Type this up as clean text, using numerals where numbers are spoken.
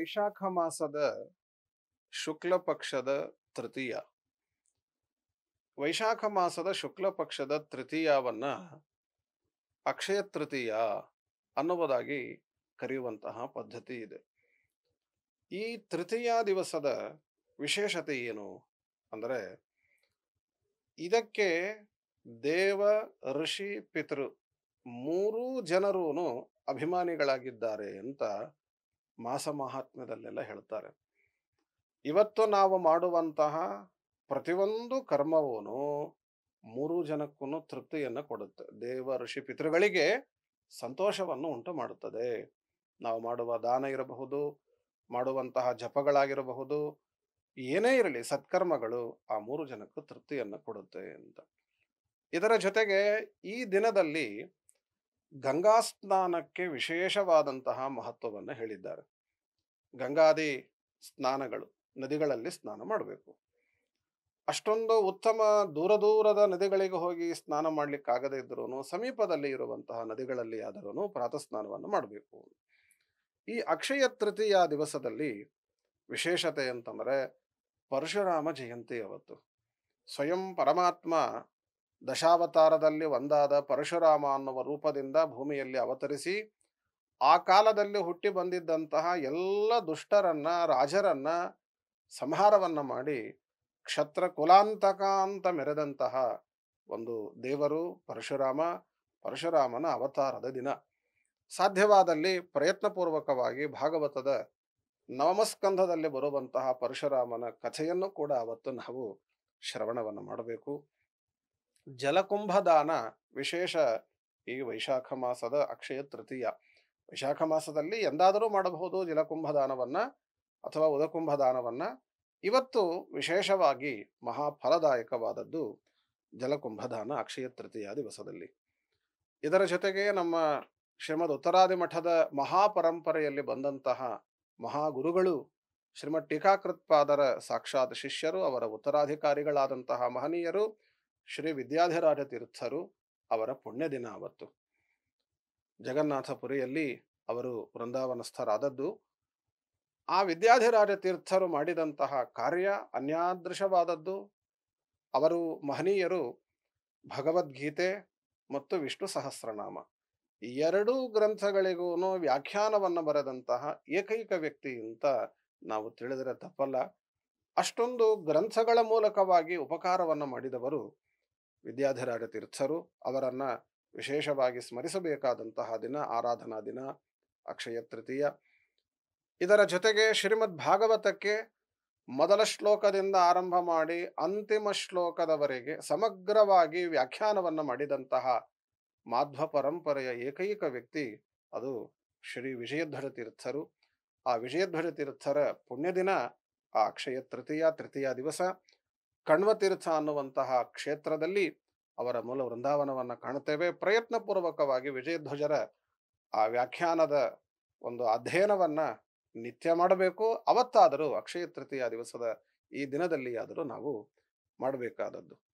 ವೈಶಾಖ ಮಾಸದ ಶುಕ್ಲ ಪಕ್ಷದ ತೃತೀಯ. ವೈಶಾಖ ಮಾಸದ ಶುಕ್ಲ ಪಕ್ಷದ ತೃತೀಯವನ್ನ ಅಕ್ಷಯ ತೃತೀಯ ಅನ್ನುವುದಾಗಿ ಕರೆಯುವಂತಹ ಪದ್ಧತಿ ಇದೆ. ಈ ತೃತೀಯ ದಿವಸದ ವಿಶೇಷತೆ ಏನು ಅಂದರೆ, ಇದಕ್ಕೆ ದೇವ ಋಷಿ ಪಿತೃ ಮೂರೂ ಜನರೂ ಅಭಿಮಾನಿಗಳಾಗಿದ್ದಾರೆ ಅಂತ ಮಾಸ ಮಹಾತ್ಮ್ಯದಲ್ಲೆಲ್ಲ ಹೇಳ್ತಾರೆ. ಇವತ್ತು ನಾವು ಮಾಡುವಂತಹ ಪ್ರತಿಯೊಂದು ಕರ್ಮವೂ ಮೂರು ಜನಕ್ಕೂ ತೃಪ್ತಿಯನ್ನು ಕೊಡುತ್ತೆ. ದೇವ ಋಷಿ ಪಿತೃಗಳಿಗೆ ಸಂತೋಷವನ್ನು ಉಂಟು ಮಾಡುತ್ತದೆ. ನಾವು ಮಾಡುವ ದಾನ ಇರಬಹುದು, ಮಾಡುವಂತಹ ಜಪಗಳಾಗಿರಬಹುದು, ಏನೇ ಇರಲಿ ಸತ್ಕರ್ಮಗಳು ಆ ಮೂರು ಜನಕ್ಕೂ ತೃಪ್ತಿಯನ್ನು ಕೊಡುತ್ತೆ ಅಂತ. ಇದರ ಜೊತೆಗೆ ಈ ದಿನದಲ್ಲಿ ಗಂಗಾ ಸ್ನಾನಕ್ಕೆ ವಿಶೇಷವಾದಂತಹ ಮಹತ್ವವನ್ನು ಹೇಳಿದ್ದಾರೆ. ಗಂಗಾದಿ ಸ್ನಾನಗಳು, ನದಿಗಳಲ್ಲಿ ಸ್ನಾನ ಮಾಡಬೇಕು. ಅಷ್ಟೊಂದು ಉತ್ತಮ ದೂರದ ನದಿಗಳಿಗೆ ಹೋಗಿ ಸ್ನಾನ ಮಾಡಲಿಕ್ಕಾಗದೇ ಇದ್ರೂ ಸಮೀಪದಲ್ಲಿ ಇರುವಂತಹ ನದಿಗಳಲ್ಲಿ ಆದರೂ ಪ್ರಾತಃ ಸ್ನಾನವನ್ನು ಮಾಡಬೇಕು. ಈ ಅಕ್ಷಯ ತೃತೀಯ ದಿವಸದಲ್ಲಿ ವಿಶೇಷತೆ ಅಂತಂದರೆ ಪರಶುರಾಮ ಜಯಂತಿ ಅವತ್ತು. ಸ್ವಯಂ ಪರಮಾತ್ಮ ದಶಾವತಾರದಲ್ಲಿ ಒಂದಾದ ಪರಶುರಾಮ ಅನ್ನುವ ರೂಪದಿಂದ ಭೂಮಿಯಲ್ಲಿ ಅವತರಿಸಿ ಆ ಕಾಲದಲ್ಲಿ ಹುಟ್ಟಿ ಬಂದಿದ್ದಂತಹ ಎಲ್ಲ ದುಷ್ಟರನ್ನ, ರಾಜರನ್ನ ಸಂಹಾರವನ್ನ ಮಾಡಿ ಕ್ಷತ್ರ ಕುಲಾಂತಕ ಅಂತ ಮೆರೆದಂತಹ ಒಂದು ದೇವರು ಪರಶುರಾಮನ ಅವತಾರದ ದಿನ. ಸಾಧ್ಯವಾದಲ್ಲಿ ಪ್ರಯತ್ನಪೂರ್ವಕವಾಗಿ ಭಾಗವತದ ನವಮಸ್ಕಂಧದಲ್ಲಿ ಬರುವಂತಹ ಪರಶುರಾಮನ ಕಥೆಯನ್ನು ಕೂಡ ಅವತ್ತು ನಾವು ಶ್ರವಣವನ್ನು ಮಾಡಬೇಕು. ಜಲಕುಂಭದಾನ ವಿಶೇಷ ಈ ವೈಶಾಖ ಮಾಸದ ಅಕ್ಷಯ ತೃತೀಯ. ವೈಶಾಖ ಮಾಸದಲ್ಲಿ ಎಂದಾದರೂ ಮಾಡಬಹುದು ಜಲಕುಂಭದಾನವನ್ನ ಅಥವಾ ಉದಕುಂಭದಾನವನ್ನ. ಇವತ್ತು ವಿಶೇಷವಾಗಿ ಮಹಾಫಲದಾಯಕವಾದದ್ದು ಜಲಕುಂಭದಾನ ಅಕ್ಷಯ ತೃತೀಯ ದಿವಸದಲ್ಲಿ. ಇದರ ಜೊತೆಗೆ ನಮ್ಮ ಶ್ರೀಮದ್ ಉತ್ತರಾದಿ ಮಠದ ಮಹಾಪರಂಪರೆಯಲ್ಲಿ ಬಂದಂತಹ ಮಹಾಗುರುಗಳು ಶ್ರೀಮದ್ ಟೀಕಾಕೃತ್ಪಾದರ ಸಾಕ್ಷಾತ್ ಶಿಷ್ಯರು, ಅವರ ಉತ್ತರಾಧಿಕಾರಿಗಳಾದಂತಹ ಮಹನೀಯರು ಶ್ರೀ ವಿದ್ಯಾಧಿರಾಜ ತೀರ್ಥರು ಅವರ ಪುಣ್ಯ ದಿನ ಅವತ್ತು. ಜಗನ್ನಾಥಪುರಿಯಲ್ಲಿ ಅವರು ವೃಂದಾವನಸ್ಥರಾದದ್ದು. ಆ ವಿದ್ಯಾಧಿರಾಜ ತೀರ್ಥರು ಮಾಡಿದಂತಹ ಕಾರ್ಯ ಅನ್ಯಾದೃಶವಾದದ್ದು. ಅವರು ಮಹನೀಯರು ಭಗವದ್ಗೀತೆ ಮತ್ತು ವಿಷ್ಣು ಸಹಸ್ರನಾಮ ಈ ಎರಡೂ ಗ್ರಂಥಗಳಿಗೂ ವ್ಯಾಖ್ಯಾನವನ್ನು ಬರೆದಂತಹ ಏಕೈಕ ವ್ಯಕ್ತಿ ಅಂತ ನಾವು ತಿಳಿದರೆ ತಪ್ಪಲ್ಲ. ಅಷ್ಟೊಂದು ಗ್ರಂಥಗಳ ಮೂಲಕವಾಗಿ ಉಪಕಾರವನ್ನು ಮಾಡಿದವರು ವಿದ್ಯಾಧಿರಾಜ ತೀರ್ಥರು. ಅವರನ್ನ ವಿಶೇಷವಾಗಿ ಸ್ಮರಿಸಬೇಕಾದಂತಹ ದಿನ, ಆರಾಧನಾ ದಿನ ಅಕ್ಷಯ ತೃತೀಯ. ಇದರ ಜೊತೆಗೆ ಶ್ರೀಮದ್ ಭಾಗವತಕ್ಕೆ ಮೊದಲ ಶ್ಲೋಕದಿಂದ ಆರಂಭ ಮಾಡಿ ಅಂತಿಮ ಶ್ಲೋಕದವರೆಗೆ ಸಮಗ್ರವಾಗಿ ವ್ಯಾಖ್ಯಾನವನ್ನು ಮಾಡಿದಂತಹ ಮಾಧ್ವ ಪರಂಪರೆಯ ಏಕೈಕ ವ್ಯಕ್ತಿ ಅದು ಶ್ರೀ ವಿಜಯಧ್ವಜ ತೀರ್ಥರು. ಆ ವಿಜಯಧ್ವಜ ತೀರ್ಥರ ಪುಣ್ಯ ದಿನ ಆ ಅಕ್ಷಯ ತೃತೀಯ ದಿವಸ ಕಣ್ವತೀರ್ಥ ಅನ್ನುವಂತಹ ಕ್ಷೇತ್ರದಲ್ಲಿ ಅವರ ಮೂಲ ವೃಂದಾವನವನ್ನು ಕಾಣುತ್ತೇವೆ. ಪ್ರಯತ್ನಪೂರ್ವಕವಾಗಿ ವಿಜಯಧ್ವಜರ ಆ ವ್ಯಾಖ್ಯಾನದ ಒಂದು ಅಧ್ಯಯನವನ್ನ ನಿತ್ಯ ಮಾಡಬೇಕು. ಅವತ್ತಾದರೂ ಅಕ್ಷಯ ತೃತೀಯ ದಿವಸದ ಈ ದಿನದಲ್ಲಿ ಆದರೂ ನಾವು ಮಾಡಬೇಕಾದದ್ದು.